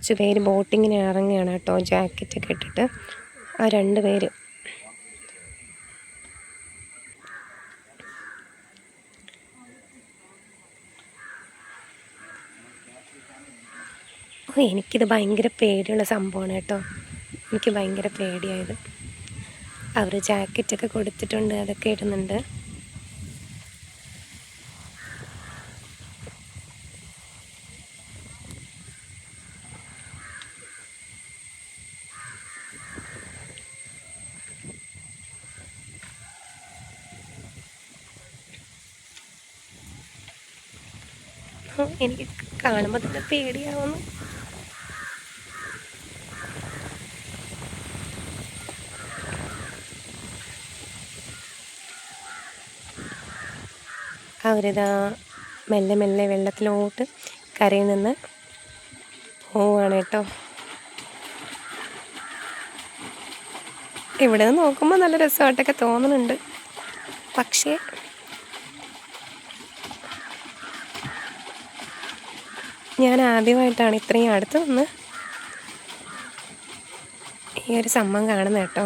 കുറച്ച് പേര് ബോട്ടിങ്ങിന് ഇറങ്ങുകയാണ് കേട്ടോ, ജാക്കറ്റൊക്കെ ഇട്ടിട്ട്. ആ 2 പേര്. എനിക്കിത് ഭയങ്കര പേടിയുള്ള സംഭവമാണ് കേട്ടോ. എനിക്ക് ഭയങ്കര പേടിയായത്. അവർ ജാക്കറ്റൊക്കെ കൊടുത്തിട്ടുണ്ട്, അതൊക്കെ ഇടുന്നുണ്ട്. എനിക്ക് കാണുമ്പോൾ തന്നെ പേടിയാവുന്നു. അവരിതാ മെല്ലെ മെല്ലെ വെള്ളത്തിലോട്ട് കരയിൽ നിന്ന് പോവുകയാണ് കേട്ടോ. ഇവിടെ നിന്ന് നോക്കുമ്പോൾ നല്ല രസമായിട്ടൊക്കെ തോന്നുന്നുണ്ട്. പക്ഷേ ഞാൻ ആദ്യമായിട്ടാണ് ഇത്രയും അടുത്ത് നിന്ന് ഈ ഒരു സംഭവം കാണുന്നത് കേട്ടോ.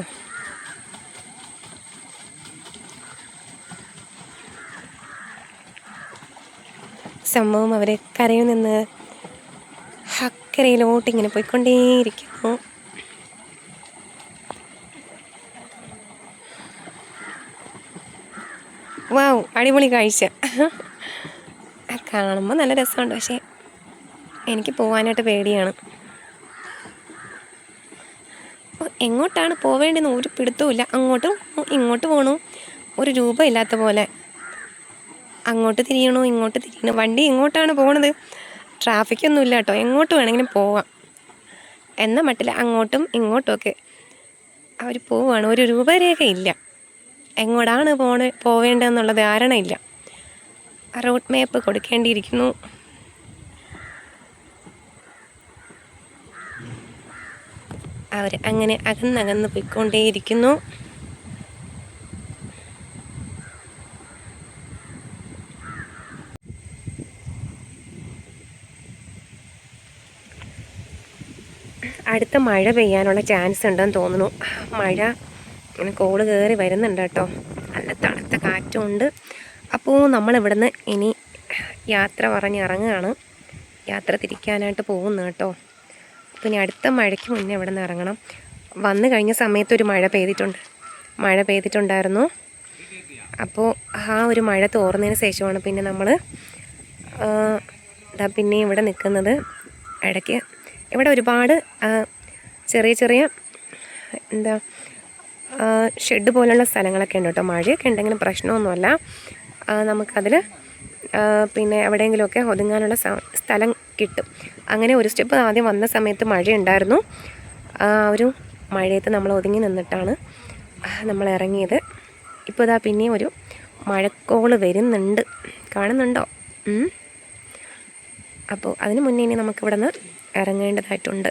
സംഭവം അവർ കരയിൽ നിന്ന് അക്കരയിലോട്ട് ഇങ്ങനെ പോയിക്കൊണ്ടേയിരിക്കുന്നു. വാവ്, അടിപൊളി കാഴ്ച. കാണുമ്പോൾ നല്ല രസമുണ്ട്, പക്ഷേ എനിക്ക് പോകാനായിട്ട് പേടിയാണ്. എങ്ങോട്ടാണ് പോവേണ്ടതെന്ന് ഒരു പിടുത്തവുമില്ല. അങ്ങോട്ടും ഇങ്ങോട്ട് പോകണു, ഒരു രൂപ ഇല്ലാത്ത പോലെ. അങ്ങോട്ട് തിരിയണോ ഇങ്ങോട്ട് തിരിയണോ, വണ്ടി എങ്ങോട്ടാണ് പോകണത്? ട്രാഫിക്കൊന്നും ഇല്ല കേട്ടോ, എങ്ങോട്ട് വേണമെങ്കിലും പോവാം എന്ന മട്ടിൽ അങ്ങോട്ടും ഇങ്ങോട്ടുമൊക്കെ അവർ പോവുകയാണ്. ഒരു രൂപരേഖയില്ല, എങ്ങോട്ടാണ് പോവേണ്ടതെന്നുള്ള ധാരണയില്ല. Route map കൊടുക്കേണ്ടിയിരിക്കുന്നു. അവർ അങ്ങനെ അകന്നകന്ന് പോയിക്കൊണ്ടേയിരിക്കുന്നു. അടുത്ത മഴ പെയ്യാനുള്ള ചാൻസ് ഉണ്ടെന്ന് തോന്നുന്നു. മഴ ഇങ്ങനെ കോള് കയറി വരുന്നുണ്ട് കേട്ടോ. നല്ല തണുത്ത കാറ്റുമുണ്ട്. അപ്പോൾ നമ്മളിവിടുന്ന് ഇനി യാത്ര പറഞ്ഞ് ഇറങ്ങുകയാണ്. യാത്ര തിരിക്കാനായിട്ട് പോകുന്നു കേട്ടോ. അപ്പോൾ ഇനി അടുത്ത മഴയ്ക്ക് മുന്നേ ഇവിടെ നിന്ന് ഇറങ്ങണം. വന്നു കഴിഞ്ഞ സമയത്തൊരു മഴ പെയ്തിട്ടുണ്ടായിരുന്നു. അപ്പോൾ ആ ഒരു മഴ തോർന്നതിന് ശേഷമാണ് പിന്നെ നമ്മൾ പിന്നെ ഇവിടെ നിൽക്കുന്നത്. ഇടയ്ക്ക് ഇവിടെ ഒരുപാട് ചെറിയ ചെറിയ ഷെഡ് പോലുള്ള സ്ഥലങ്ങളൊക്കെ ഉണ്ട് കേട്ടോ. മഴയൊക്കെ ഉണ്ടെങ്കിലും പ്രശ്നമൊന്നുമല്ല. നമുക്കതിൽ പിന്നെ എവിടെയെങ്കിലുമൊക്കെ ഒതുങ്ങാനുള്ള സ്ഥലം കിട്ടും. അങ്ങനെ ഒരു സ്റ്റെപ്പ് ആദ്യം വന്ന സമയത്ത് മഴയുണ്ടായിരുന്നു. ഒരു മഴയത്ത് നമ്മൾ ഒതുങ്ങി നിന്നിട്ടാണ് നമ്മൾ ഇറങ്ങിയത്. ഇപ്പോൾ ഇതാ പിന്നെയും ഒരു മഴക്കോള് വരുന്നുണ്ട്, കാണുന്നുണ്ടോ? അപ്പോൾ അതിന് മുന്നേ ഇനി നമുക്കിവിടെ നിന്ന് ഇറങ്ങേണ്ടതായിട്ടുണ്ട്.